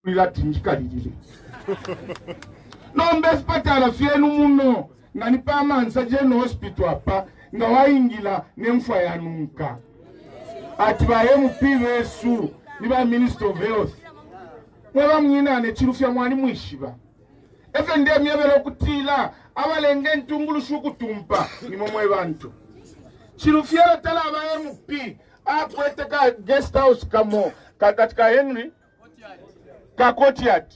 Latinjikalile. Nombe spatala fienu muno nga nipa mansa jeno hospital apa nga waingila nemfa ya nunka. Ati ba MP besu niba Minister of Health. Mweba mnyina ne chirufya mwani mwishiba. Efe ndiye myebelo kutila abalenge ntungulu shukutumpa ni momwe bantu. Chirufya tala ba MP akweteka guest house kamo katika Henry Kakotiat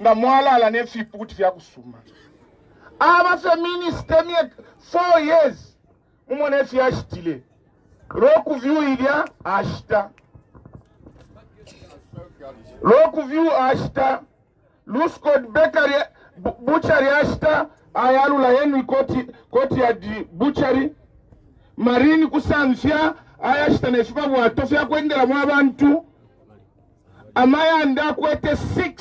nga mwala ala nefipu kuti vya kusuma. Aba feminist temye 4 years umone fi ashtile. Roku view ilya ashta. Roku view ashta. Luskod Bakery Butchery ashta. Ayalu la Henry Kotiat Butchery. Marini kusamfya ayashta nefipa watofya kwendela mwabantu. Amaya nda kwete 6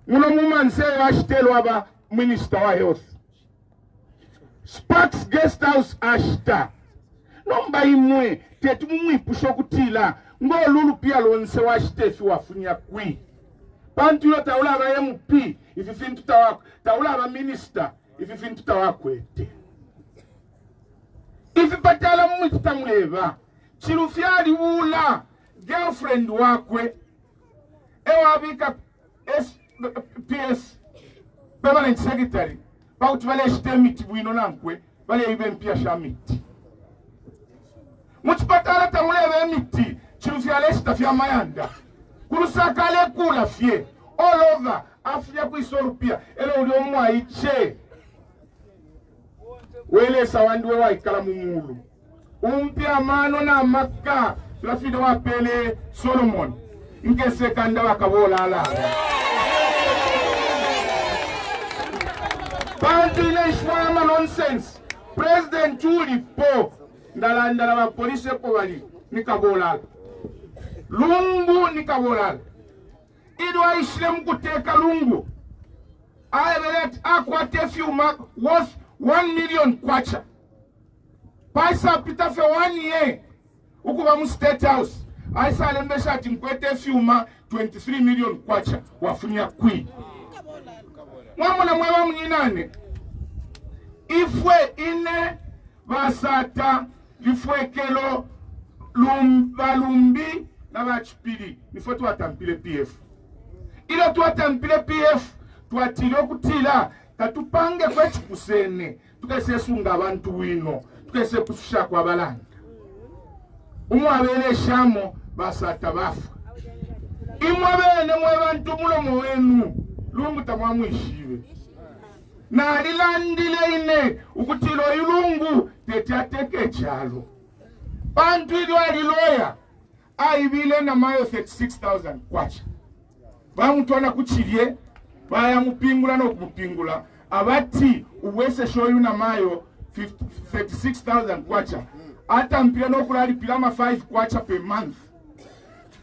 muno mumanse ashitelo aba Minister wa Health. Sparks Guest House ashita nomba imwe tetu mumwipusho kutila ngo lulu pia lonse washitefi wafunya kwi pantu yo taula aba MP ififintu taula aba Minister ififintu tawakwete ifipatala mwitamuleva chirufyali wula girlfriend wakwe ewabika PS permanent secretary bauti vale shtemiti bwino nankwe vale ibe mpia shamiti muchipatala tamuleve emiti chirufyale shitafya mayanda kurusakale kula fye all over afya kuisorupia ele ulio mwaiche wele sawandiwe waikala mumulu umpia mano na maka tulafide wapele Solomon nke sekanda wakabola ala Pandile ishwama nonsense President Chuli po ndala wa polisi po wali nikabola lungu nikabola idwa ishile mkuteka lungu aebelet akwate fiuma worth 1 million kwacha paisa pita fe 1 year ukuba mu State House aisa lembesha ati mkwete fiuma 23 million kwacha wafunya kwi mwamuna mwewa mnyinane ifwe ine basata ifwe kelo lumbi na bachipili nifwe tuwatampile PF ilo tuwatampile PF tuwatile okutila tatupange kwechi kusene tukese sunga abantu wino tukese kususha kwa balanda umwabele shamo basata bafa imwabene mwebantu mulomo wenu lungu tamwamwishiwe na alilandile ine ukutilo ilungu tetiateke chalo bantu ili aliloya aibile na mayo 36,000 kwacha bamutwana kuchilie baya mupingula no kumupingula abati uwese shoyu na mayo 36,000 kwacha ata mpira no kulali pilama 5 kwacha per month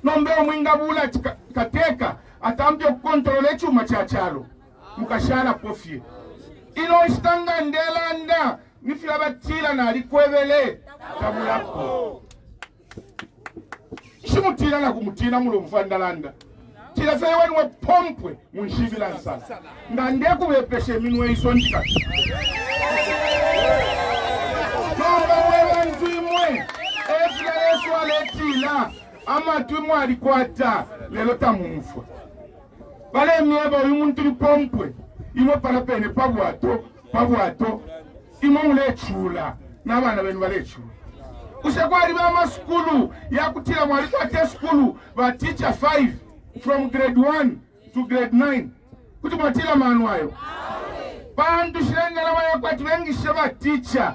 nombe mwingabula kateka atambye kukontrole chuma cha chalo mukashara pofie ino istanga ndelanda nifila batila na alikwebele tabulako shimutila na kumutila mulo mfandalanda tila fewe niwe pompwe munshivila nsala ngandeku wepeshe minwe isondika nomba wewe ntuimwe efila yesu aletila ama tuimwe alikwata lelo tamumfwa bale mieba umuntu lipompwe imo parapene pabwato imo mulechula nabana benu balechula ushakwali ba maskulu yakutila mwali kwate skulu ba teacher 5 from grade 1 to grade 9 kuti mwatila manuayo bantu shirengela wayakwati wengi sheba teacher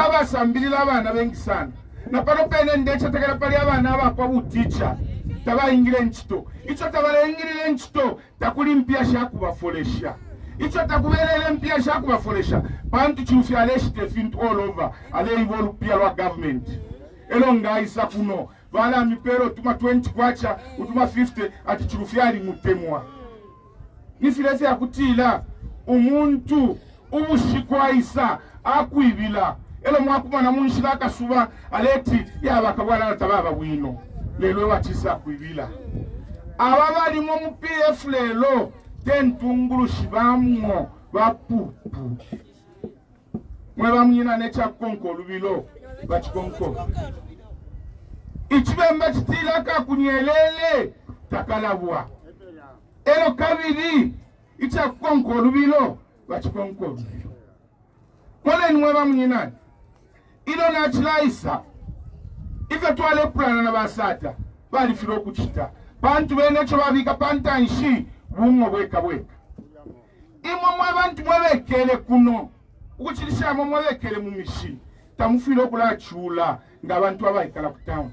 abasambirila abana bengi sana na paropene ndecha tekela pali abana abakwa bu teacher taba ingile nchito icho tabale ingile nchito takuli mpia shaku bafolesha icho takubelele mpia shaku bafolesha bantu chufya aleshite fintu all over ale ivolu pia lwa government elonga isa kuno bala mipero tuma 20 kwacha utuma 50 ati chufyali mutemwa nifilese yakutila umuntu ubushikwa isa akuibila elo mwakumana munshila akasuba aleti yabakabwana tababa bwino lelo wachisa kuibila ababali mu PF lelo tentungulu shibamwo bapupu mwe bamunyina nekyakonko olubilo bakikonko ikibemba kitilaka kunyelele takalabwa ero kabiri ikyakonko olubilo bakikonko olubilo koleni mwe bamunyina ilo nakilaisa ife twale plana na basata bali filo kuchita bantu bene cho babika pantanshi bungo bweka imwe mwe bantu mwebekele kuno ukuchilisha mwe mwebekele mu mishi tamufilo kula chula nga bantu abayikala ku town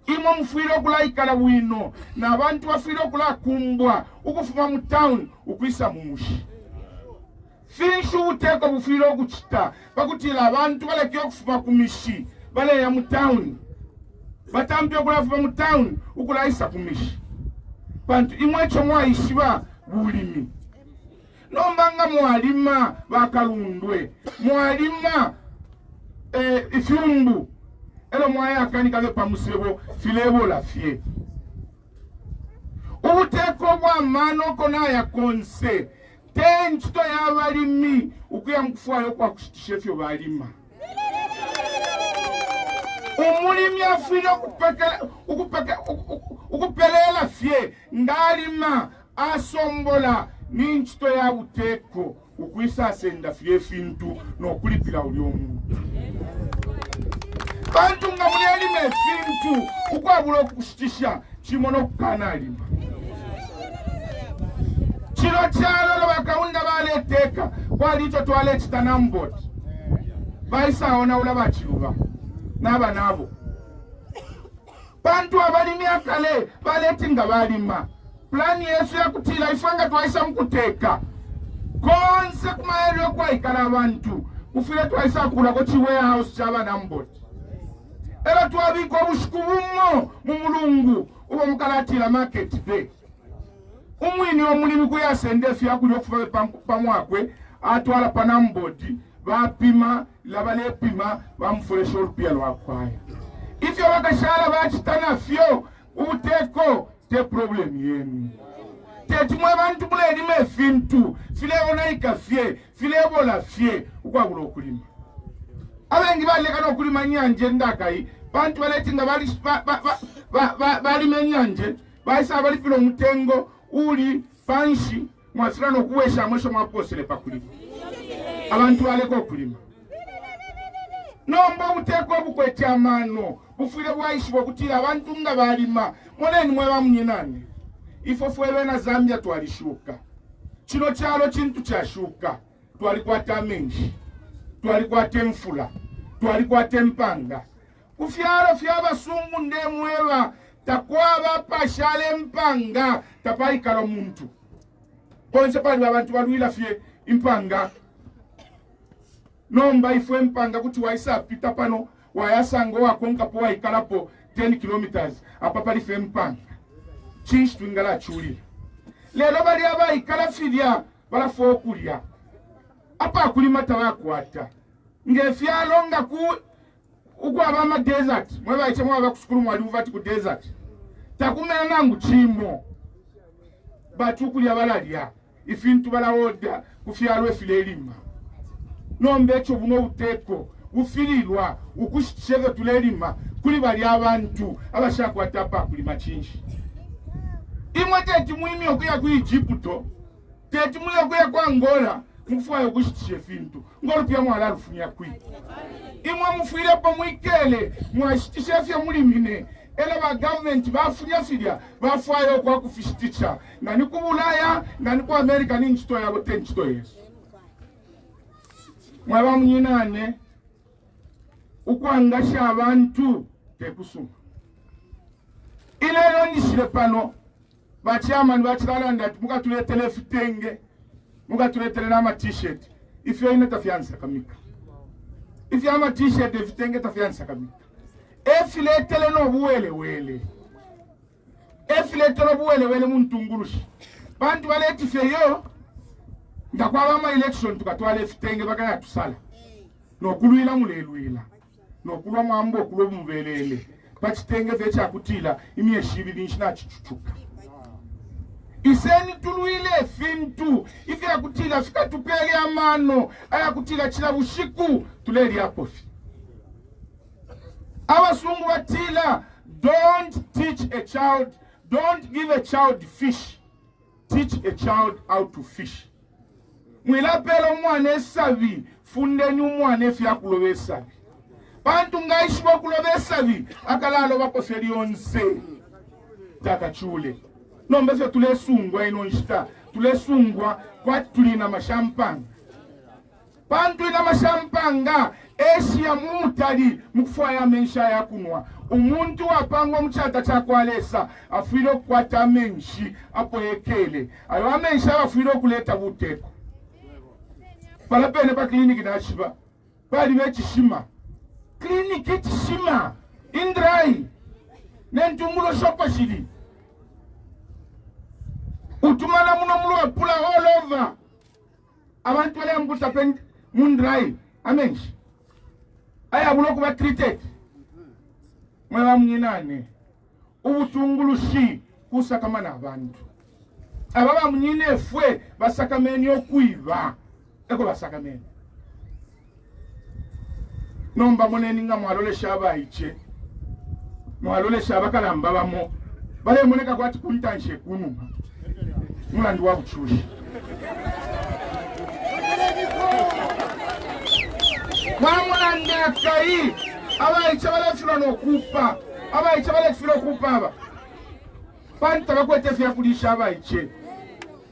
imwe mufilo kula ikala wino na bantu bafilo kula kumbwa ukufuma mu town ukwisa mu mushi finshu uteko bufilo kuchita bakutila abantu balekyo kufuma ku mishi bale ya mu town batambye kulafuba mu town ukulaisa kumishi bantu imwecho mwaishiba bulimi nombanga mwalima bakalundwe mwalima ifyumbu elo mwaya akanika bepa musebo filebo la fie ubuteko bwa mano kona ya konse tenchito ya balimi ukuya mkufuayo kwa kushitishefyo balima umulimi afina ukupelela fye ngalima asombola ninchito ya uteko ukwisa asenda fye fintu nokulipila uli omuntu bantu nga muli alima efintu ukwabula okushitisha kimono kukana alima kino kyalo bakawunda baleteeka kwali icho twale chitanambot baisawo nawula bakiruba naba nabo bantu abalimi akale baleti nga balima plani yesu yakutila ifanga twaisa mukuteka konse kumaeri okwaikala abantu kufile twaisa kulako chiwarehouse chabanambot era twabika obushuku bummo mu mulungu ubo mukalatila market day umwini omulimi kuyasendefya yakuli okufa pamwakwe atwala panamboti bapima labalepima bamufulesha olupia lwakwaya ifyo bakashala bakitana fyo ubuteko te problem yenu tetimwe bantu mulelima efintu filebonaika fye filebola fye ukwabula okulima abengi balekana okulima nyanje ndakayi bantu baleti nga balima enyanje baisa balipila omutengo uli panshi mwasirana okuwesha amwesho mwaposele pakulima abantu baleka okulima nomba obuteko obukwetyamano bufire bwayishibwa okutira abantu nga balima moneni mwe bamunyinane ifo ebena Zambia twalishuka kino kyalo kintu kyashuka twalikwata amenshi twalikwata enfula twalikwata empanga kufyalo fyabasungu ndemweba takwaba pashale empanga tapaikala muntu konse pali abantu balwila fye impanga nomba ifwe empanga kuti waisa pita pano wayasango wakonka po waikalapo 10 kilometers apa pali fye empanga chinshi twingala chuli lelo bali abaikala filya balafo okulya apa akulima tabakwata ngefyalo nga ku ukwaba ama desert mwe bayiche mwe bakusukulu mwali uvati ku desert takumena nangu chimo batukulya balalya ifintu balawoda kufyalo efile elima nombe echo buno buteko bufililwa ukushitsheve tulelima kuli bali abantu abashakwata apa kulima chinshi imwe teti mwimi okuya ku Egypto teti mwimi okuya ku Angola mufuayo okushitsheve fintu ngolo pia mwala rufunya kwi imwe mufuile pa mwikele mwashitishefye mulimine ele ba government bafunya filya bafuayo kwa kufishiticha ngani ku Bulaya ngani ku America ni nchito yabo tenchito yesu mwaba munyinane ukwangasha abantu tekusuma ilelo nishile pano bachairman bachiralanda mukatuletele fitenge mukatuletele nama t-shirt ifyo ine tafiansa kamika ifyo ama t-shirt fitenge tafiansa kamika efiletele no buwele efiletele buwele muntungurushi bantu baleti feyo ndakwaba ama election tukatwale fitenge bakaya tusala nokulwila mulelwila nokulwa mwambo okulwa mubelele bachitenge vecha kutila imyeshibili nshina chichuchuka iseni tuluile fintu ife yakutila fika tupele amano ayakutila chila bushiku tuleli apofi abasungu batila don't teach a child, don't give a child fish, teach a child how to fish. Mwilapelo mwane savi fundeni umwane efya kulobe savi bantu ngaishi bakulobe savi akalalo bakoseli onse takachule nombe se tulesungwa ino nshita tulesungwa kwa tulina mashampanga bantu ina mashampanga Asia mumutali mukufaya mensha ya kunwa umuntu wapangwa mchata chakwalesa afiro kwata menshi apo ekele ayo amensha afiro kuleta buteko palapene pa kliniki na shiba bali bechishima kliniki chishima indrai nentungulo shopa shili utumana muno mulo pula all over abantu wale mkutapen mundrai amenshi aya bulo kuba treated mwa mnyinane ubutungulushi kusakamana abantu ababa mnyine fwe basakameni okwiba eko basakameni nomba moneni nga mwalole shaba iche mwalole shaba kalamba bamo bale moneka kwati kuntanshe kunuma mulandi wa buchushi mwamulande akai abaicha bale filo nokupa abaicha bale filo kupa aba panta bakwete fya kulisha abaiche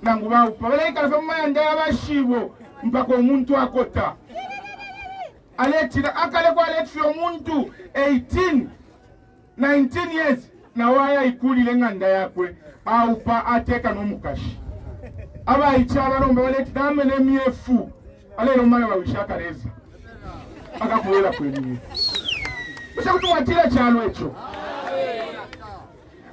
nangu baupa bale ikala mayanda abashibo mpaka omuntu akota aletira akale kwa aleti omuntu 18 19 years na waya ikulile nganda yakwe aupa ateka nomukashi abaicha abalomba baleti namene myefu alero mwana babishakareza akakuwela kwenye Mwisha kutuwatila chalo echo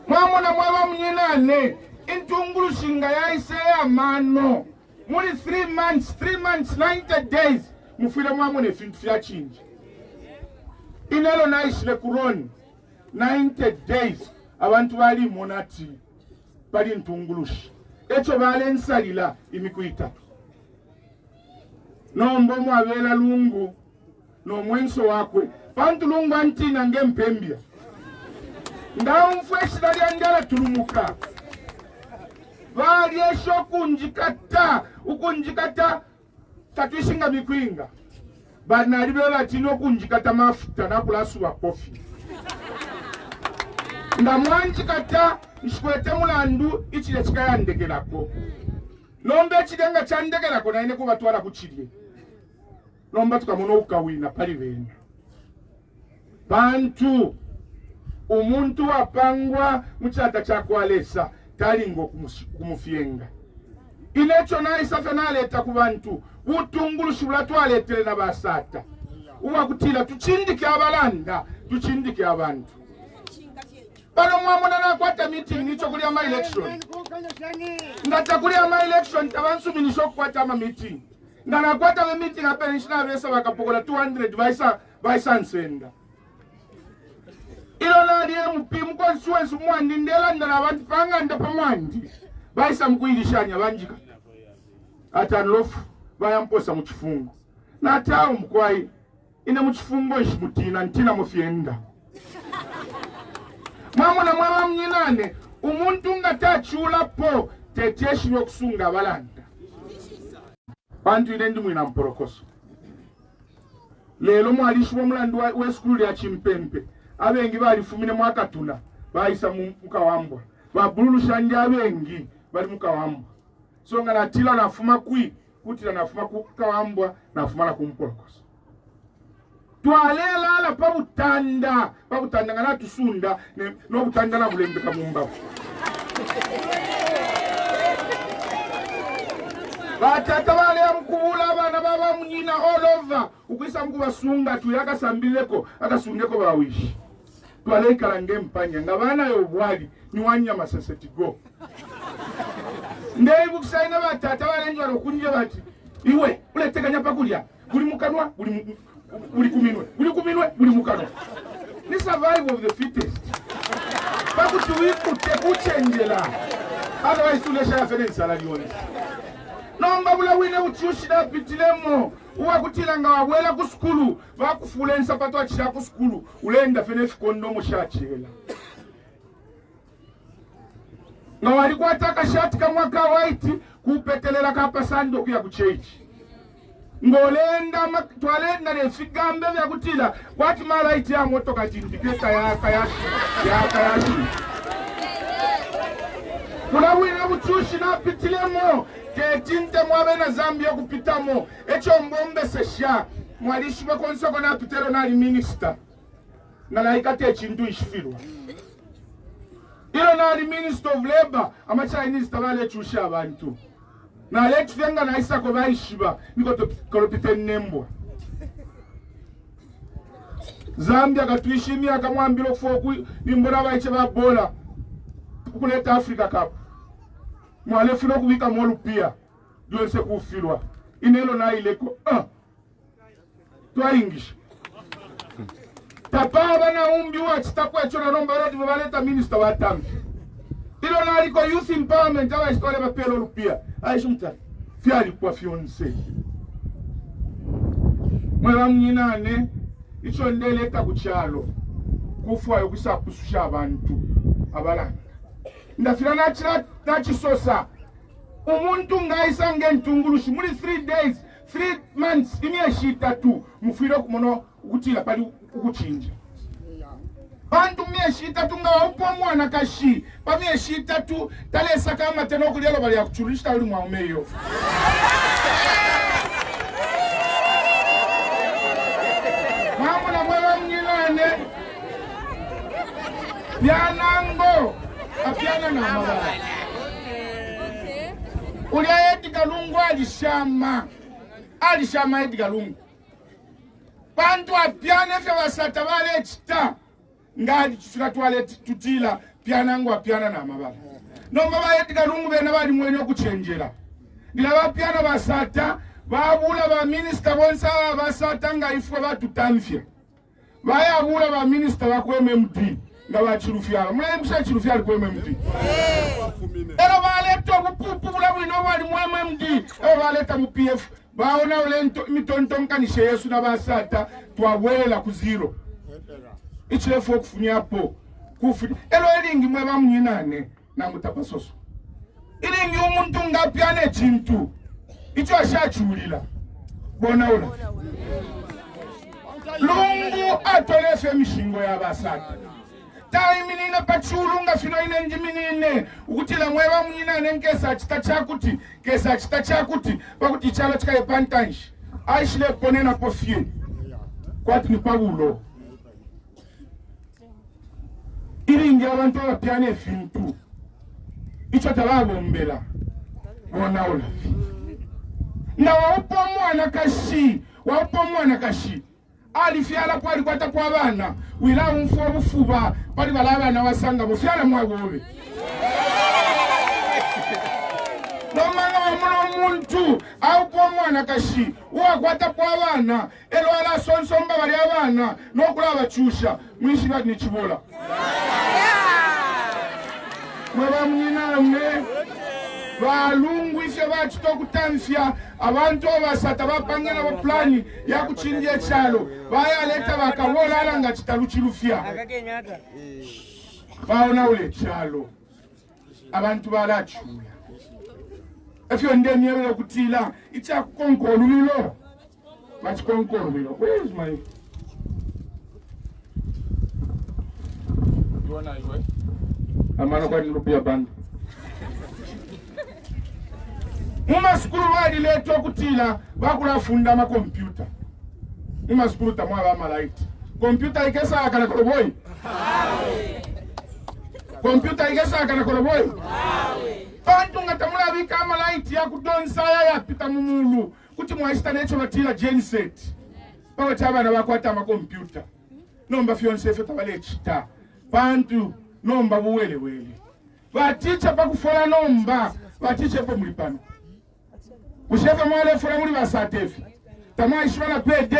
mwamona mwaba mnyinane intungulu shinga ya ise ya mano muli 3 months 90 days mufile mwamone fintu fya chinji inelo na ishile kuroni 90 days abantu bali monati bali ntungulushi echo bale nsalila imikuita nombo mwabela lungu no mwenso wakwe bantu lungu antina ngempembia ndawo mfweshi dali andala tulumuka bali esho ukunjikata tatuishinga mikwinga bana alibela tino kunjikata mafuta na kulasu wa kofi ndamwanjikata nshkwete mulandu ichile chikaya ndegelako nombe chidenga chandegelako na ine kubatwala kuchilye nomba tukamono ukawina pali vena bantu umuntu wapangwa mchata chakwalesa talingo kumufyenga inecho na isafe naleta ku bantu utungulushi bulatwaletele na basata uwakutila tuchindike abalanda tuchindike abantu bano mwamona nakwata meeting nicho kuli ama election ngata kuli ama election tabansu minisho kwata ama meeting ngana kwata meeting apa nishina besa bakapokola 200 baisa nsenda ilona liye mpimu constituency mwandi ndela ndala abantu panga ndapa mwandi baisa mkuilishanya banjika atanofu bayamposa mu kifungo natawo mkwai ine mu kifungo ishimutina ntina mufyenda mwamona mwaba mnyinane umuntu ngatachula po teteshi yokusunga abalanda bantu ile ndi mwina mporokoso lelo mwalishi w'omulandu we school ya Chimpempe abengi balifumine mwakatuna baisa mukawambwa babululusha ndi abengi bali mukawambwa so nga natila nafuma kutila nafuma kukawambwa nafuma na kumporokoso twalela ala pabutanda nga natusunda n'obutanda na bulembeka mumbavu batata bale amkubula abana baba munyina all over ukwisa mkubasunga tuyakasambileko akasungeko bawishi twale ikalange mpanya nga bana yobwali niwanya masesetigo ndeibu kusaina batata bale njwala okunje bati iwe uleteganya pakulya buli mukanwa buli kuminwe buli mukanwa ni survival of the fittest bakutuwikute kuchenjela Otherwise, tu lesha ya fene salari one. Nomba bula wine uchushida pitilemo. Uwa kutila nga wawela kuskulu. Wakufule nsapato wa chila kuskulu. Ulenda fene fikondo moshachela. Na walikuwa taka shati kama kawaiti kupetelela kapa sando kuya kuchechi. Ngolenda twalenda nefigambe vya kutila kwati malaiti ya moto katindiketa yaka yashi. Kula wine uchushi na pitilemo. Ketinte mwabe na Zambia kupitamo. Echo mbombe sesha. Mwalishi wakonsoko na pitelo na minister. Na naikate chindu ishifirwa. Ilo na minister of labor. Ama Chinese tabale chusha abantu. Na letu fenga na isa kwa ishiba. Miko kolopite nembwa. Zambia katuishimia kama mbilo foku. Nimbora waiche bola. Kukuleta Africa Cup. Mwale filo kuwika molu pia. Diyo se kufilwa. Inelo na ileko. Tuwa English. Tapaba na umbi wa chitakwa chona nomba rati wabaleta minister wa tambi. Ilo na aliko youth empowerment. Awa istole mapelo lupia. Aishu mtari. Fiali kwa fionse. Mwela mnyinane. Icho ndeleta kuchalo. Kufuwa yokisa kususha abantu. Abalanga. Ndafira na chisosa. Umuntu ngaisa ngentungulushi. Muri 3 days, 3 months, imieshita tu. Mufiro kumono ukutila pali ukuchinja. Bantu mieshita tu nga upo mwana kashi. Pa mieshita tu, talesa kama teno kulialo bali ya kuchurishita uli mwaumeyo. Mamu na mwewa mnyinane. Pianango. Apiana na mabala. Ulia Edgar Lungu alishama Edgar Lungu. Bantu apiane fya wasata wale chita. Ngali chusika tuwale tutila. Pianango apiana na mabala. Nomba wa Edgar Lungu bena wali mwenye kuchenjela. Nila wapiana wasata. Wabula wa minister bonsa wasata nga ifwe watu tamfya. Wabula wa minister wakweme mdi. Nga wachirufyala. Mula mbusha chirufyala kweme mdi. Elo waleta kupupu kula wino wali mweme mdi. Elo waleta MPF. Baona ule mitontonka nishe Yesu na basata. Tuwawela kuziro. Ichilefo kufunyapo. Elo elingi mwema mnyinane. Na mutapasoso. Ilingi umuntu ngapiane chintu. Icho ashachulila. Bona ula. Lungu atolefe mishingo ya basata. Minina pachulunga fino ine njiminine ukutila mwewa mnyinane nkesa chita chakuti pakuti chalo chikaye pantanshi aishile ponena pofie kwati ni paulo ili ingi abantu wapiane fintu icho tawagombela wona ula na waupo mwana kashi alifyala pwali kwata kwa bana wila umfuwa bufuba pali balaba na wasanga bufyala mwagobe nomanga wa muno muntu au kwa mwana kashi uwa kwata kwa bana elo ala sonsomba bali abana nokula bachusha mwishi bati ni chibola mweba mnyinane balungu ifye bachito kutamfya abantu basata bapangena ba plani ya kuchinje chalo baya leta bakabola alanga chitaluchilufya baona ule chalo abantu balachuya efyo ndemye yo kutila icha konkolulilo bachikonkolulilo where is my you wanna iwe amana kwa nilupia band Muma skulu wadi leto kutila bakula funda ma computer. Muma skulu tamwa ba malaiti. Computer ikesa akana koloboi. Computer ikesa akana koloboi. Bantu ngatamula bika malaiti ya kudonsa ya pita mumulu. Kuti mwashita necho batila genset. Bawo tabana bakwata ma computer. Nomba fionse feta bale chita. Bantu nomba buwele. Baticha pakufola nomba. Baticha po mulipano. Ushefe mwale fula muli basatefi. Tamwa ishwana PD.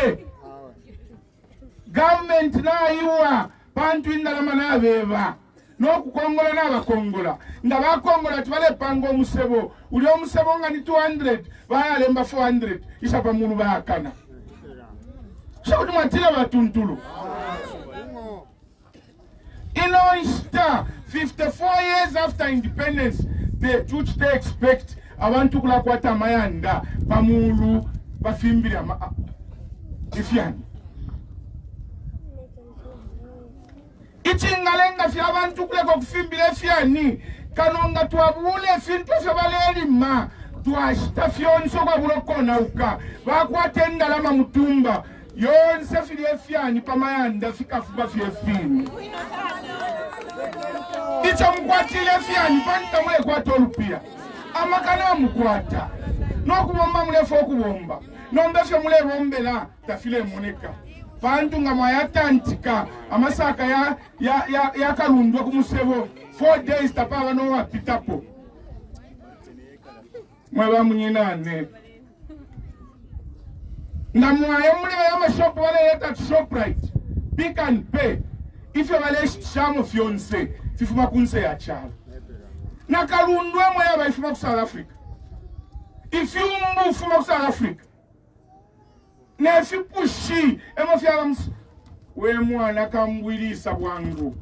Government na iwa. Pantu indalama na beba. n'okukongola n'abakongola nga bakongola tibalepanga omusebo uli omusebo nga ni 200 bayalemba 400 isapa mulu bakana shakuti mwatira batuntulu Easter 54 years after independence the church they expect abantu kulakwata mayanda pamulu bafimbira ifyani ichingalenga fya abantu kuleko kufimbira ifyani kanonga twabule fintu fya balelima twashita fyonso kwa bulokona uka bakwata endalama mutumba yonse fili ifyani pamayanda fikafuba fyefini icho mkwatile ifyani panta mule kwata olupia amakana mukwata n'okubomba mulefu okubomba n'ombefyo mulebombera tafile moneka bantu nga mwayatantika amasaka ya kalundwa kumusebo 4 days tapaba n'owapitapo mweba munyinane nga mwaye muleba y'amashopu baleleta Shoprite Pick and Pay ifyo baleshamo fyonse fifuma kunse ya chalo na kalundwe mweba ifuma ku South Africa ifyumbu ifuma ku South Africa nefipushi emofyala we mwana kambwilisa bwangu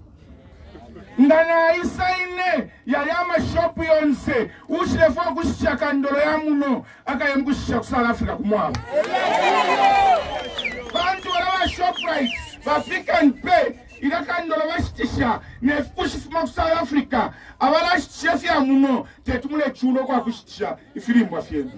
ndana isaine yali amashopu yonse ushilefo kushaka ndolo ya muno akayemkushaka ku South Africa kumwaba bantu wala Shoprite ba Pick and Pay ilaka ndolo bashitisha nefipushi fuma ku South Africa abala shitisha ya muno tetumule chulo kwa kushitisha ifilimbwa fyenu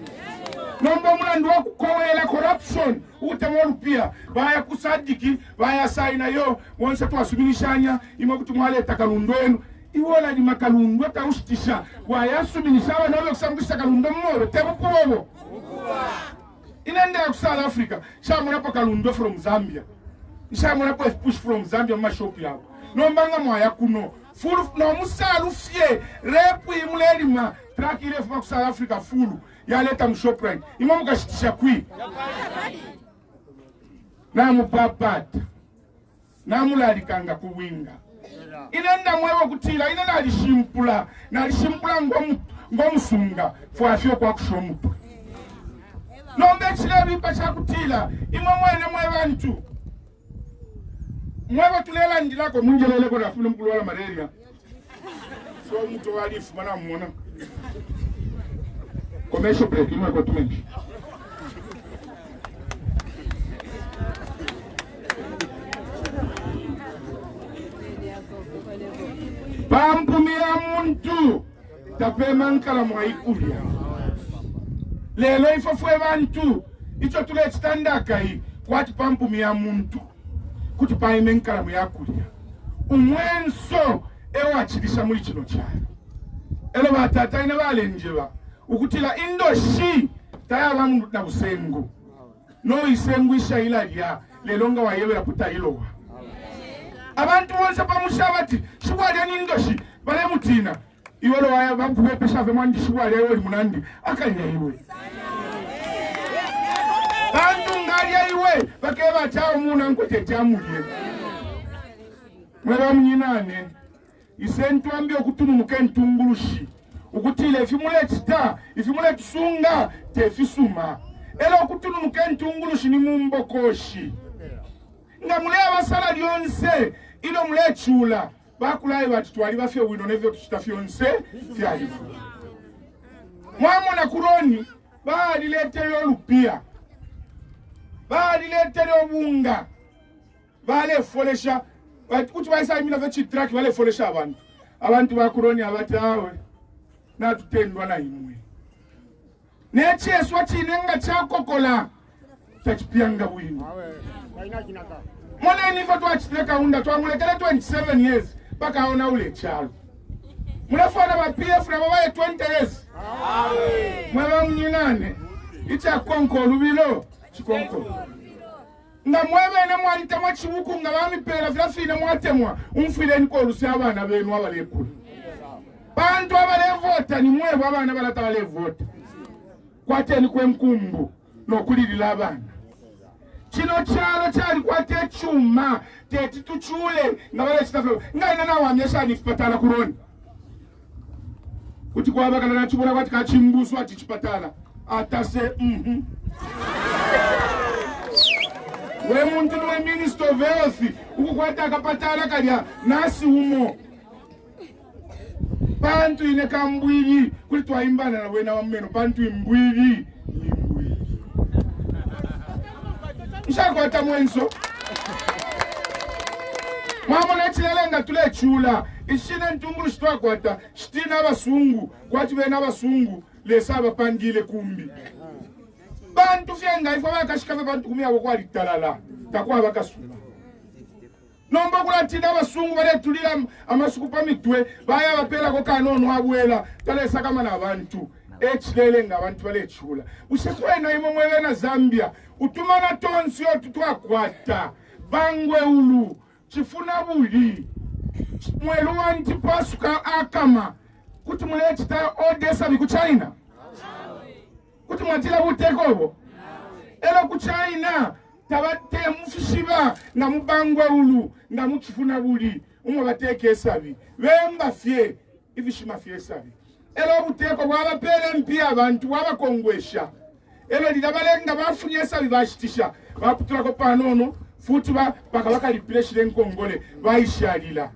nomba mulandu wakukowela corruption utemolupia baya kusadiki baya saina yo wonse twasuminishanya imwe kuti mwaleta kalundu enu iwola ni makalundu atawushitisha wayasuminisha abana byo kusambisha kalundu mmoro tebukubobo inenda ku South Africa shamuna pa kalundu from Zambia shamuna pa push from Zambia mashop yabo nomba nga mwaya kuno full no musalu fie repu imulelima track ile from South Africa full yaleta mShoprite imwe mukashitisha kwi namupapata namulalikanga kuwinga inenda mwewe kutila inenda alishimpula ngomusunga fwafyo kwa kushomutu nombe chilebipa cha kutila imwe mwene mwebantu mwewe tulela ndilako munjeleleko nafuna mkulu wala malaria so mtu walifu mana mwona commercial break imwe kwa tumenji pampumia muntu tapema nkala mwaikulia lelo ifofwe bantu icho tule chitandaka hii kwati pampumia muntu kuti paime nkala mwaikulia umwenso ewa chilisha muli chino chaya elo batata ina balenjeba ukutila indoshi taya bangu na busengu no isengu isha ila ya lelonga wayewera puta ilowa abantu bonse pamushabati shibwali anindoshi bale mutina iwolo waya bampwe shave mwandi shibwali oli munandi akanya iwe bantu ngali iwe bakeba tawo muna nkote tamulie mweba munyinane isentu ambye okutunu mukentungulushi ukutile ifimule tusunga tefisuma ela okutunu mukentungulushi ni mumbokoshi nga mule abasala lyonse ilo mule chula bakulayi bati twali bafye wino nevyo tuchitafyonse fyalifu mwamona kuroni baaliletere olupia baaliletere obunga balefolesha kuti baisa imina vechitraki balefolesha abantu bakuroni abatawe natutendwa na imwe necheswa chinenga chakokola tachipyanga bwino mwana nifa twachiteka unda twamulekele 27 years paka aona ule chalo mulafana ba PF na babaye 20 years mwaba mnyinane icha konko lubilo chikonko nga mwebe ne mwalita mwachibuku nga bamipera vyafine mwatemwa umfile niko lusi abana benu abalekulu bantu abalevota ni mwebo abana balata balevota kwateni kwemkumbu nokulilila abana Chino chalo chali kwa te chuma teti tuchule nga wale chitaflo ngaina na wamyesha ni chipatala kuroni kuti kwa bakala na chibona kwati kachimbuswa ati chipatala atase we muntu we minister of health ukukwata akapatala kalya nasi umo bantu ine kambwili kuti twaimbana na wena wameno bantu imbwili Nshakota mwenso Mama na chilelenga tule chula ishine ntungulu shitwakwata shitina abasungu kwati bena abasungu lesaba pangile kumbi bantu fyenga ifo bakashikabe bantu kumya bokwali talala takwa bakasula nomba kulatina abasungu bale tulira amasuku pamitwe baya bapela ko kanono abwela talesa kama na bantu echilelenga abantu bale chula usekwena imo mwewe na Zambia utumana tonsi otutwakwata bangwe ulu chifuna buli mwelu wanti pasuka akama kuti mulechita Odessa biku China kuti mwatila butekobo elo ku China tabate mufishiba na mubangwe ulu na muchifuna buli umwe bateke sabi bemba fye ibishima fye sabi elo buteko bwaba pele mpia abantu wabakongwesha elo lidabalenga bafunyesa bibashitisha baputula ko panono futi bakabaka lipreshire nkongole bayishalila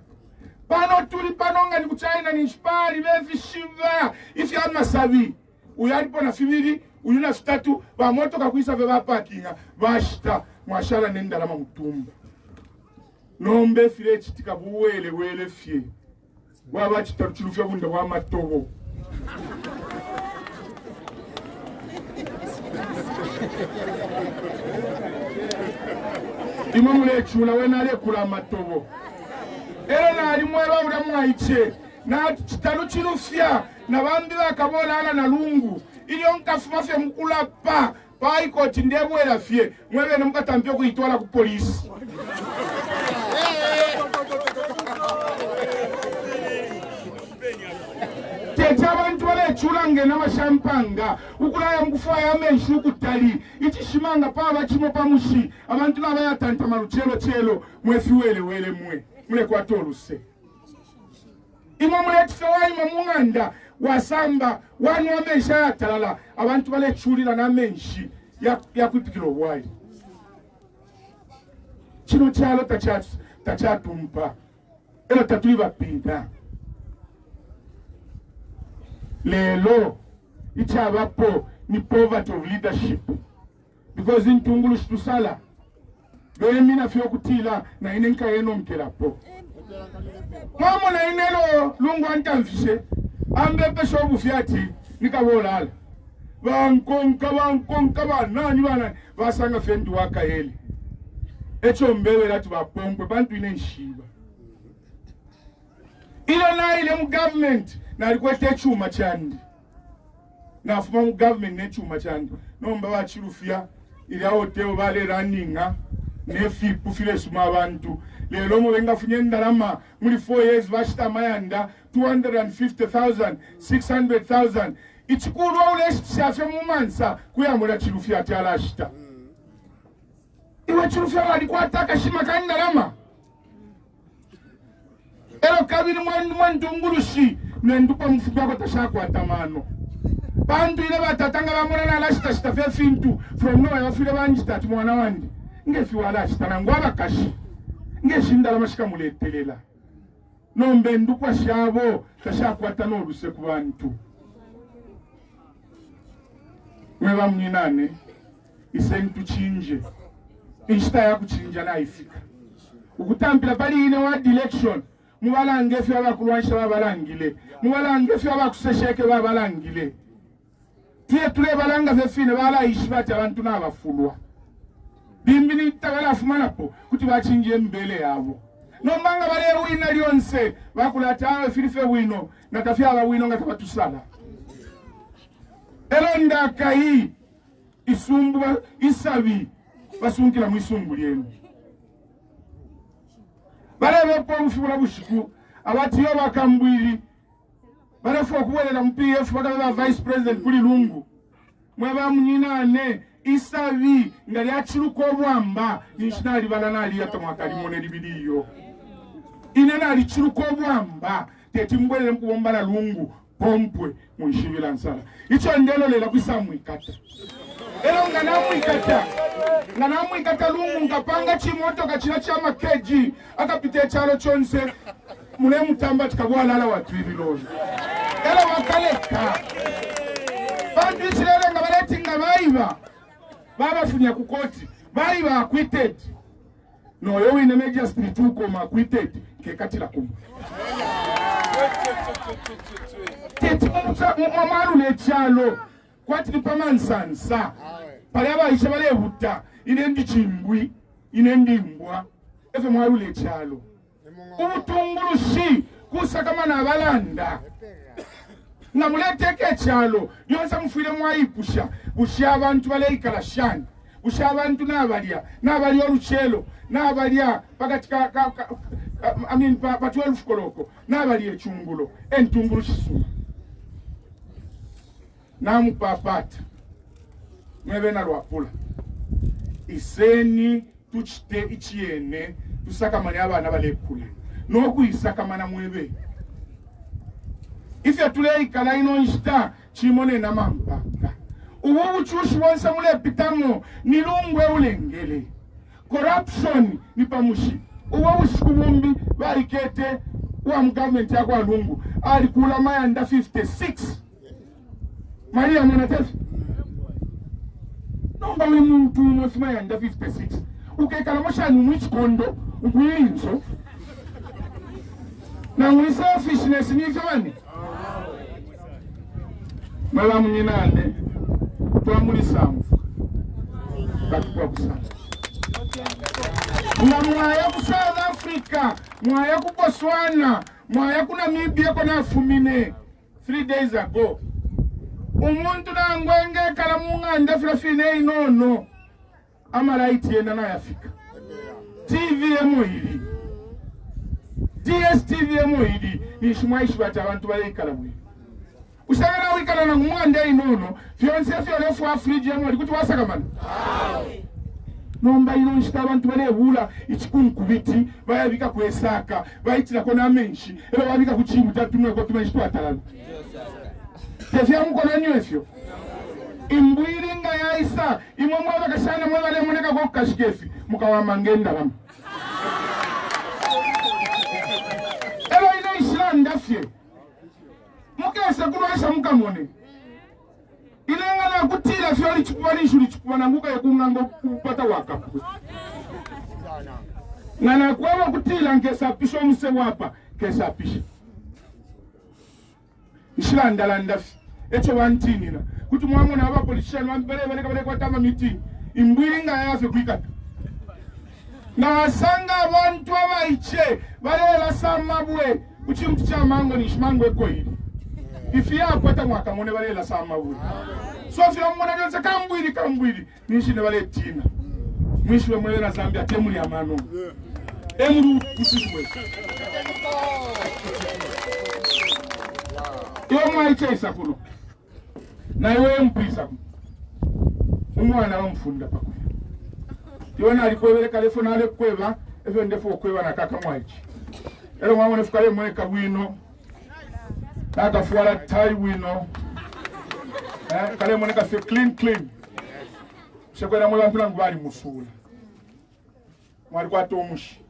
pano tuli panonga ni ku China ni shipali bevishiva ifi amasabi uyalipo na fibiri uyuna fitatu ba moto kakuisa be bapakinga bashita mwashala nendala mutumba nombe file chitika buwele wele fye waba chitaruchulufya bunda wa matobo imamule chula wena le kula matobo ero na alimweba ulamwaiche na chitaruchulufya na bambi bakabola ala na lungu iyo nkafuma fye mkula pa ikoti ndebwela fye mwebe na mukatampyo kuitwala ku polisi teta abantu bale chulange na mashampanga ukulaya mkufa ya menshu kutali ichishimanga pa bachimo pamushi abantu nabayatanta maluchelo chelo mwefiwele wele mule kwa toluse imo mule tfewai mamunganda wasamba wanu wa mensha ya talala abantu bale chulila na menshi ya kuipikilo wai chino chalo tachatumpa elo tatuliva pinda lelo ichabapo ni poverty of leadership because intungulu shitusala bemi na fyo kutila na inenka yeno mkelapo mama na inelo lungu antamfishe ambepe shobu fiati nikabolala bankonka banani bana basanga fendu wakayeli echo mbewe lati bapompe bantu inenshiba ilo na ile mu government na alikwete chuma chandi na afuma mu government ne chuma chandi nomba bachirufya ili hoteo bale runninga ne fipu file suma abantu lelo mo benga funye ndalama muri 4 years bashita mayanda 250,000 600,000 ichikuru ule shafye mu mansa kuyamula chirufya ati alashita iwe chirufya alikwataka shima kandalama ero kabiri mwandungulushi nendupa mfupa kwa tashakwa tamano bantu ile batatanga bamona na lashita shita fe fintu from no yafile banjita ati mwana wandi ngefi wala shita na ngwaba kashi ngeshinda la mashika muletelela nombe ndukwa shabo tashakwa tanoluse ku bantu mweba mninane isentu chinje inshita ya kuchinja na ifika ukutambila bali ine wa election mubalange fya bakulwanisha babalangile mubalange fya bakusesheke babalangile tiye tule balanga fefine bala ishibati abantu nabafulwa bimbini tabala fumanapo kuti bachinje mbele yabo nombanga bale wina lyonse bakulatawe filife wino natafya aba wino ngatabatusala elonda kai isumbu isabi basunkira mu isumbu lyenu barebe po mfura bushiku abati yo bakambwiri barefo kuwelela mu PF bakaba vice president kuli lungu mweba munyinane isavi ngali achiruko obwamba nishinali bana nali yatomwaka limone libiliyo ine nali chiruko obwamba teti mbwele mkubomba na lungu pompwe mwishibila nsala icho ndelo lela kwisamwikata elo nganamwikata lungu ngapanga chimoto kachina chama keji akapite chalo chonse mune mutamba tikabwalala watu ibiloni elo wakaleka bantu ichilele nga baleti nga baiba babafunya kukoti baiba acquitted no yo wine media street uko ma acquitted kekatila kumu teti mamalu lechalo kwati nipamansansa pali abaisha balebuta inendi chimbwi inendi mbwa efe mwalu lechalo ubutungulushi kusakama na balanda nga muleteke chalo yonsa mufile mwaipusha busha abantu baleikala shani busha abantu nabalya oluchelo nabalya pakati pa 12 koloko nabalya echungulo entungulu shisuma namupapata mwebe na lwapula iseni tuchite ichiene tusakamani abana balekule nokuisakamana mwebe ife tuleikala ino nshita chimone na mampaka ubu buchushi wonse mulepitamo nilungwe ulengele corruption ni pamushi ubu bushikubumbi balikete wa mgovernment yako alungu alikula mayanda 56 Maria mwanatesi nomba uli muntu mwesima yanda 56 ukekala moshani mwichikondo ukwilinso na selfishness ni ifani mala munyinane twamuli samfu bakwa kusana mwaya ku South Africa mwaya ku Botswana mwaya ku Namibia kona fumine 3 days ago umuntu nangwenge kala munganda filafine inono amalaiti yena na yafika TV emuhili DSTV emuhili nishimwaishi bata abantu baleikala mwe usagana wikala na munganda inono fionse fiolefu wa friji emuhili kuti wasakamana nomba ino nshita abantu balebula ichikunkubiti bayabika kwesaka bayitira kona menshi eba babika kuchimu tatumwe kwa tumeshitwa atalala tefya mkono nyefyo imbwiringa ya isa imwe mwa bakashana mwe bale muneka ko kashikefi mukawa mangenda bam elo ina ishanda fye mukese kulwasha mukamone ilenga na kutila fyo lichukubani shuri chukubana nguka yakungango kupata wakapu ngana kwa kutila ngesa pisho mse wapa kesa pisho ishanda landafi echo bantinira kuti mwamona aba politician bambele kwa tama meeting imbwiringa yafe kwikata na asanga abantu abaiche balela samabwe kuchimtu cha mango ni shimango eko hili ifia kwata mwaka mone balela samabwe so fira mwana jonse kambwiri nishine bale tina mwishwe mwele na Zambia temuli ya mano emuru kusishwe iyo mwaiche isakuno na iwe mpisa umwana wamfunda pakuya yona alikwebeleka lefu na alekweba efe ndefu okweba na kaka mwaichi ero mwamone fukale mweka wino akafuala tai wino kale mwoneka fe clean shekwera mwe bantu nangu bali musula mwali kwa tomushi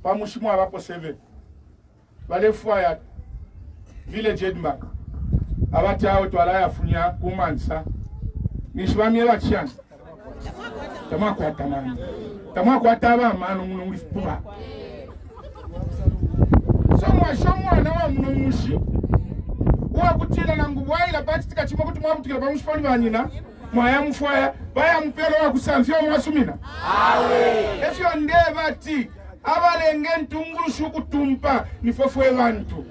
pamushi mwa bapo 7 balefu ya village Edinburgh abati awo twala yafunya kumansa nishwamye bakyana tamakwata nani tamakwata abamano muno muri fuba somwa na wa muno mushi wa kutila nangu bwaila bati tikachima kuti mwamutikira pamushifoni banyina mwaya mufwaya baya mpelo wa kusamfya mwasumina awe efyo ndebati abalenge ntungulu shukutumpa nifofwe bantu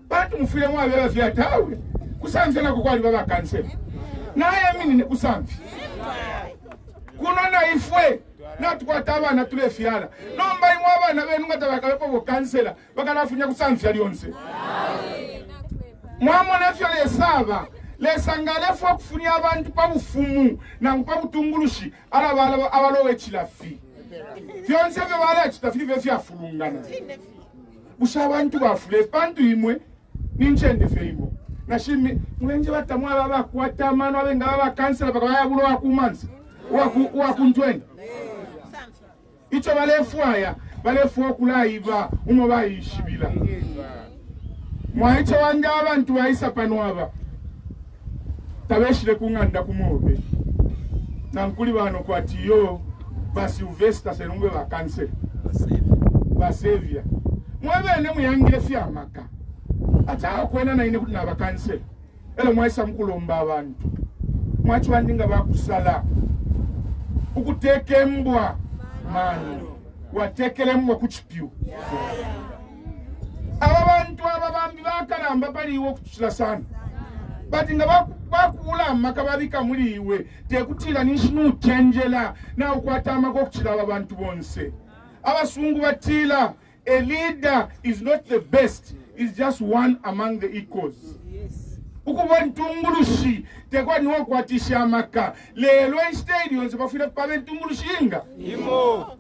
bantu mufile mwabela vya tawe kusamfya nako kwali baba kansela naye mini ne kusamfya kuno na ifwe natukwata abana tule fiala nomba imwe abana benu ngatabakabepo bo kansela bakanafunya kusamfya lyonse mwamona efyo lesaba lesangale fo kufunya abantu pabufumu na pabutungulushi ala abalowe chilafi vyonse vyo bala chitafi vyo afulungana busha abantu bafule bantu imwe ninchende feimo na shimi mwenje batamwa baba kwata mano abenga baba kansela bakaya bulo akumanzi wakuntwenda icho balefu okulaiba umo bayishibila mwaicho wanda abantu bayisa panwaba tabeshire kunganda kumobe na nkuli bano kwatiyo ba Sylvester serungwe ba cancel ba Sevia mwebene muyangire fyamaka ataka kwena na ine kuti na ba cancel ele mwaisa mkulomba abantu mwachi wandinga bakusala ukuteke mbwa mano watekele mbwa kuchipiu abantu ababambi bakalamba baliwo kuchira sana bati nga bakula makababika muliwe tekutira nishinu chenjela na ukwatama kokuchira abantu bonse abasungu batila a leader is not the best, is just one among the equals. Ukubona ntungulushi tekwa niwo kwatisha amaka lelo stadium zibafira pabe ntungulushi imo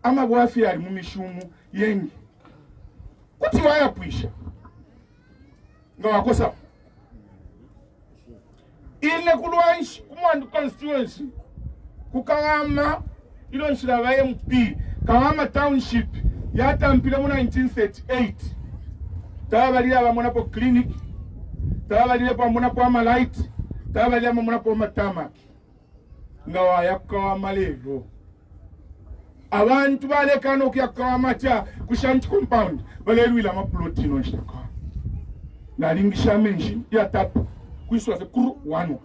amabwafi ali mumishumu yengi kuti waya puisha nga wakosa ile kulwanshi kumwandu constituency kukawama ilo nshiraba MP Kawama Township yatampile mu 1938 tabalira bamona po clinic tabalira bamona po amalight tabalira bamona po matamaki nga wayakawama lero abantu balekana okuyakawama cha kushanti compound balelwila amaplotino nshaka nalingisha menshi yatapa kwiswa kuru wano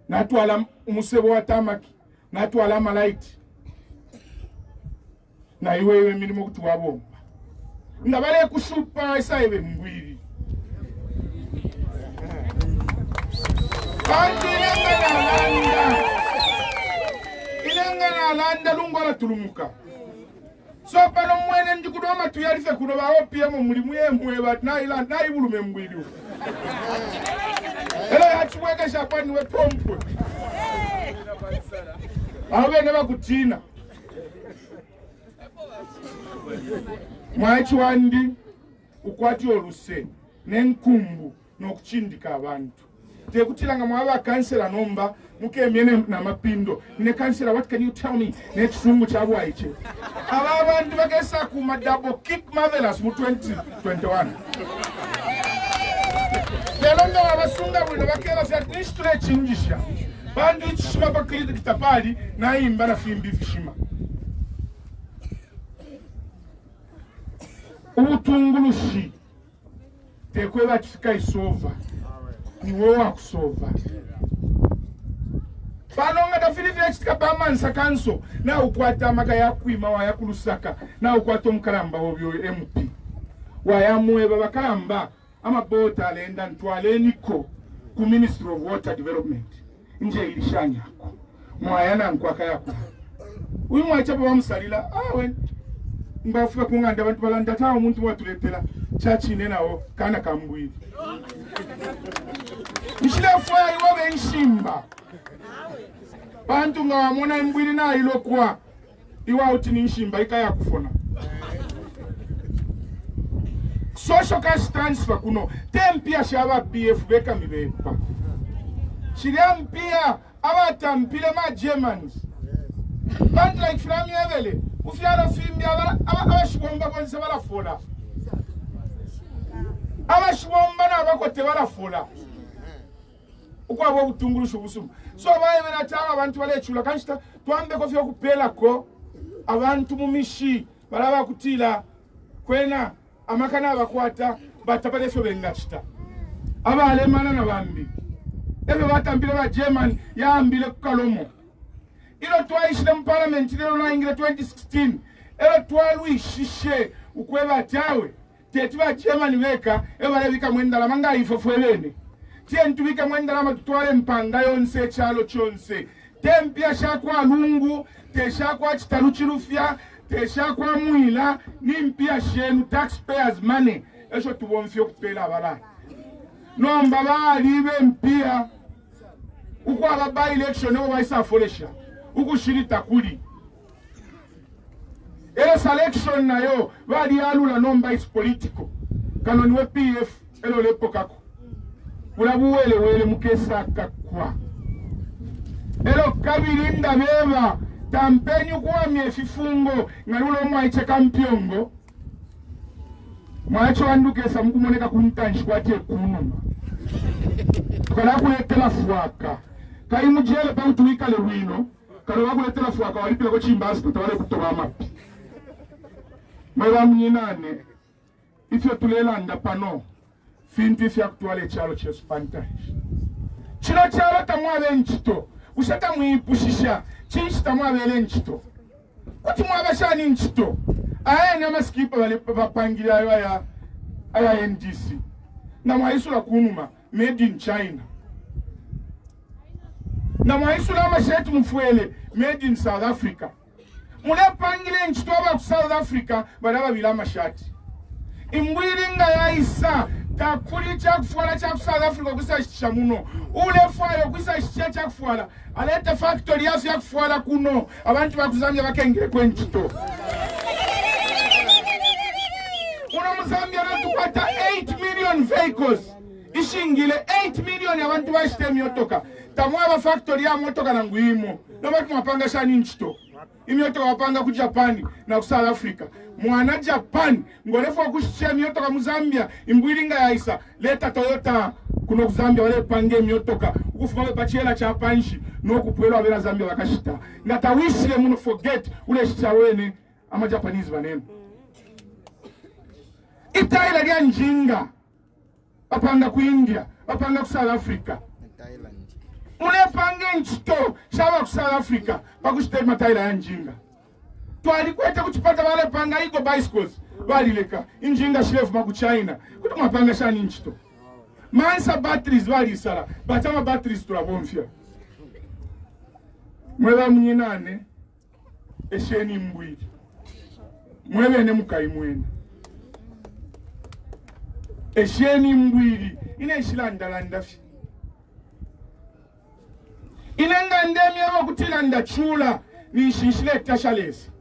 natwala umusebo wa tamaki natwala amalight na iwewe milimo kutuwabomba ndabale kushupa isaibe mbwiri kandi ilengana landa lungola tulumuka so pano mwene ndikudoma tuyalife kuno baopia mu mulimu yemwe bat na ibulume mbwiri ela yachweka shapani we pompo awe ne bakutina mwachi wandi ukwati oluse nenkumbu nokuchindika abantu tekutilanga mwaba kansela nomba mukemyene na mapindo ne kansela what can you tell me nechisungu chabwa iche abantu bagesa ku double kick marvelous mu 2021 lelo abasunga bino bakela fya nistre chingisha bandu ichishima bakili kitapali na imba na fimbi fishima ubutungulushi tekwe batifika isova ni wowe wakusova banonga tafili vile chitika pamansa kanso na ukwata maka yakwima wa yakulusaka na ukwata omkalamba obyo MP wayamweba bakamba amabota alenda ntwale niko ku Ministry of Water Development nje ilishanyako mwayana nkwaka yako uyu mwachapa bamusalila awe mbafika kunganda abantu balanda tawo umuntu watuletela chachi nenawo kana kambwiri nshilafwa iwabe nshimba bantu nga wamona mbwiri na ilokwa iwa uti ni nshimba ikaya kufona social cash transfer kuno tempia shaba PF beka mibepa shiria mpia abatampile ma Germans bantu like from yevele ufyala fimbi abashibomba bonse balafola abashibomba nabakote balafola ukwabo butungulusho busuma so bayebera tawa abantu balechula kanshita twambe ko fyo kupela ko abantu mumishi balaba kutila kwena amakana abakwata batapale fyo bengachita abalemana nabambi ebe batambile ba German yaambile kukalomo ilo twaishile mu parliament lero naingira 2016 elo twalwishishe ukweba tawe tetuba German weka ebalebika mwendala manga ifofwelene tubika mwendala matutwale mpanga yonse chalo chonse tempia shakwa lungu teshakwa chitaluchirufya teshakwa mwila nimpia shenu taxpayers money esho tubomfyo kupela abala nomba bali bempia uko ababa election no baisa folesha ukushirita kuli ele selection nayo bali alula nomba is political kanoni we PF elo lepokako ulabuwele wele mukesa kakwa elo kabirinda beba tampenyu kwa miefifungo ngalulo mwaiche kampiongo mwacho andukesa mkumoneka kuntanshi kwa tie kunuma tukala kuletela fuaka kai mujele pa utuika le wino kalo wakuletela fuaka walipila ko chimbasi tutawale kutoka mapi mwa mnyinane ifyo tulelanda pano finti fya kutwale chalo chespantaje chino chalo tamwabe nchito ushata mwipushisha chinchita mwabele nchito kuti mwabashani nchito aya nyama skipa wale papangira aya NDC na mwaisula kunuma made in China na mwaisula mashati mfuele made in South Africa mule pangile nchito waba South Africa badaba bila mashati imbwiringa ya isa kakuli chakufuala cha South Africa kusashisha muno ule fwayo kusashisha chakufuala aleta factory yafu ya kufuala kuno abantu bakuzambia bakengere kwenchito uno Mzambia natukwata 8 million vehicles ishingile 8 million abantu bashite myotoka tamwaba factory ya motoka na nguimo nobatu mwapanga shani nchito imyotoka wapanga ku Japan na ku South Africa mwana Japan ngorefu wakushia myotoka Mzambia imbwiringa ya isa leta Toyota kuno Zambia wale pange myotoka ukufuma bachela cha panshi no kupwela wabela Zambia wakashita ngatawishile muno forget ule shawene ama Japanese banene itaila lya njinga apanga ku India apanga ku South Africa ule pange nchito shaba ku South Africa pakushite mataila ya njinga twalikweta kuchipata wale panga iko bicycles balileka injinga shirefu maku China kuti mwapanga shani nchito mansa batteries wali sala batama batteries tulabomfya mweba mnyinane esheni mbwili mwebe ne mukaimwene esheni mbwili ine shilandalanda fi inanga ndemi yabo kutilanda chula ni shishile tashalesi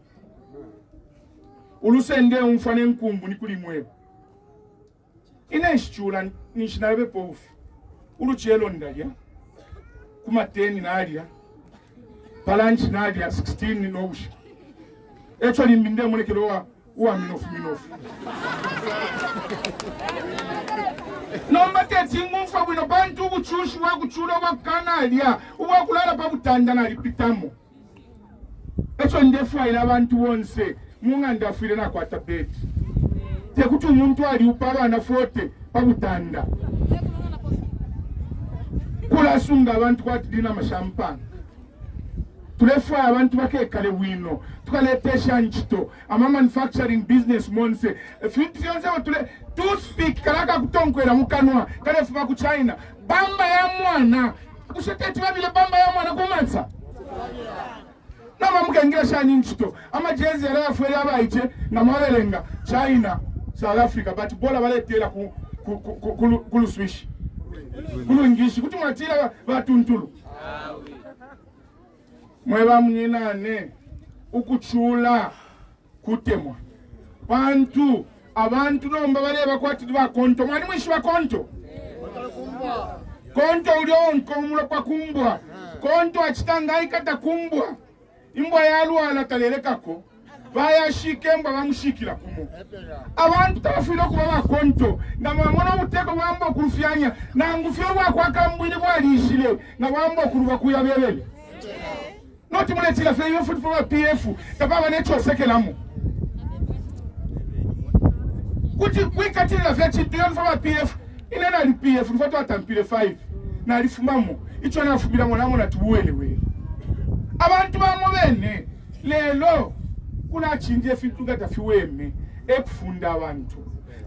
ulusende umfane nkumbu nikuli mweba ine shichula nishinabe pofu uluchelo ndalya kuma 10 nadia palanchi nadia 16 nobushi echo limbinde mulekelo wa minofu nomba tetingu mfa bwino bantu kuchushu wa kuchula wa kanalia uwa kulala pa butanda na lipitamo echo ndefu ila abantu wonse munga ndafire na kwata beti tekuti umuntu ali upaba na fote pa butanda kula sunga abantu kwati dina mashampana tulefu abantu bakekale wino tukaletesha nchito ama manufacturing business monse fiyonse tule to speak kalaka kutonkwera mukanwa kale fuba ku China bamba ya mwana kusheteti babile bamba ya mwana kumansa nama mukengira shani nchito ama jezi ya fwele abaite na mawelenga China South Africa but bola baletela ku swish kulu ngishi kuti mwatira batuntulu mweba mnyinane ukuchula kutemwa abantu nomba baleba kwati ba konto mwani mwishi wa konto ulionko mulo kwa kumbwa konto achitangaika takumbwa imbwa yalwala talelekako bayashike mbwa bamushikira kumo abantu tabafilo kuba ba konto na mwamona uteko wambo kurufyanya na ngufyo bwa kwa kambwini bwalishile na wambo kuruba kuyabelele noti muletila fe yo football PF tababa necho sekelamu kuti kwikatila fe chidion fa PF inena li PF mfato atampile 5 na alifumamo icho nafubira mwanamo na tuwelewe abantu bamo bene lelo kuna chinje fitu gatafiweme ekufunda abantu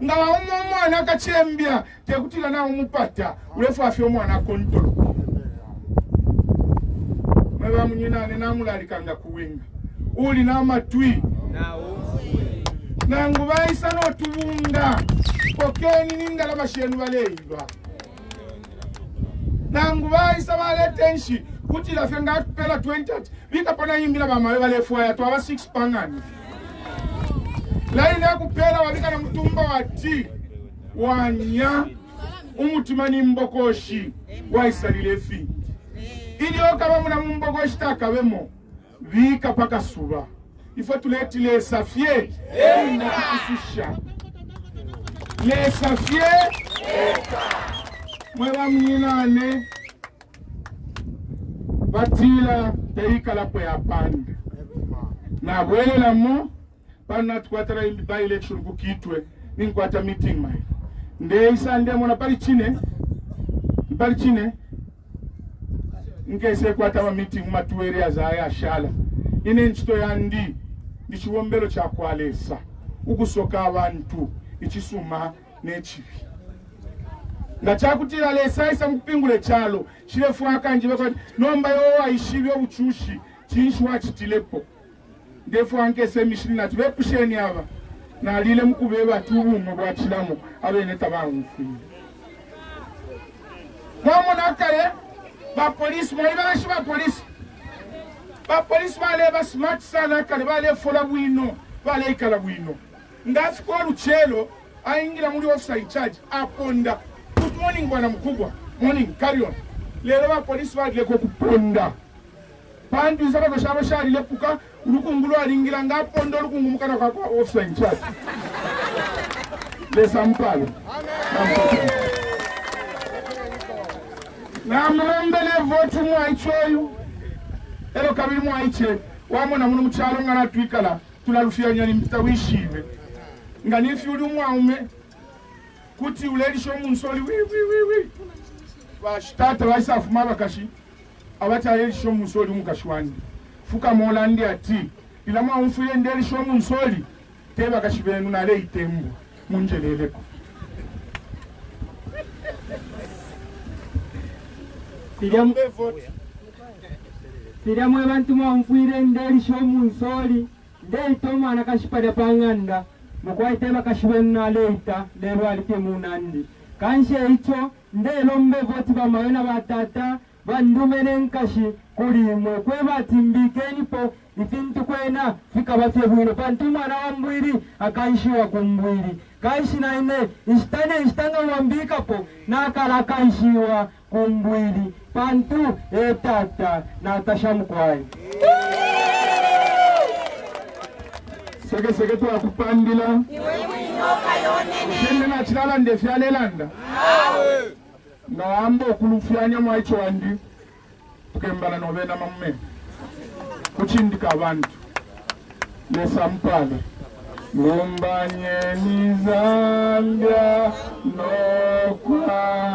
ngawa umwana akachembya tekutila na umupata ulefu afyo umwana kontolo mweba mnyinane namulalika kuwinga uli na matwi nangu baisa no tubunga pokeni ningala bashenu baleiba nangu baisa baletenshi kuti lafe ngapela 20 vikapona yimbira bamawe balefwaya twaba 6 pangani laini yakupela wabika na mtumba wati wanya umutima ni mbokoshi waisalile fi ili okaba muna mbokoshi takabemo vika paka suba ifo tuleti le safie na kusisha le safie mwewa mnyinane batila teikala kwe apande na bwelela mo pana tukwatara by election kukitwe ninkwata meeting mai nde isande mona pali chine nkese kwata wa meeting matuere azaya shala ine nchito yandi ndichiwombero cha kwalesa ukusoka abantu ichisuma nechivi ngachakutira lesa isa mupingule chalo chirefu akanje bakati nomba yo aishibyo uchushi chinshwa chitilepo ndefu ankese mishini nati bepusheni aba na lile mkube batubumo bwachilamo abene tabangufi mwamo nakale ba police mwalibashi ba police bale ba smart sana kale bale fola bwino bale ikala bwino ngasi kwa luchelo aingira muri officer in charge aponda good morning bwana mkubwa morning carry on lero ba police bale ko kuponda pandu zaba ko shaba shari lepuka urukungulo alingira ngapondo urukungumukana kwa officer in charge le sampalo amen na mulombele votu mwaichoyu ero kabiri mwaiche wamona muno muchalo ngana twikala tulalufia nyani mtawishive ngani fyuli umwaume kuti uleli shomu nsoli wi bashitata baisafu mabakashi abata yeli shomu nsoli mukashwani fuka molandi ati ila mwaumfuye ndeli shomu nsoli teba kashibenu na le itembo munjeleleko Siriamwe bantu mwamfuire ndeli shomu nsoli ndeli toma nakashipade panganda mukwaiteba kashibenu na leita lero alike munandi kanshe icho ndelombe voti bamawena batata bandumene nkashi kulimwe kwe batimbikeni po ifintu kwena fika bafye bwino pantu mwana wa mbwiri akaishiwa kumbwiri kaishi na ine ishtanga wambika po nakala kaishiwa kumbwiri pantu etata na tashamkwai sege tu akupandila shende na chilala ndefyale landa na ambo kulufyanya mwaicho wandi tukembala novena mamme kuchindika abantu lesampala lumbanye nizambya no kwa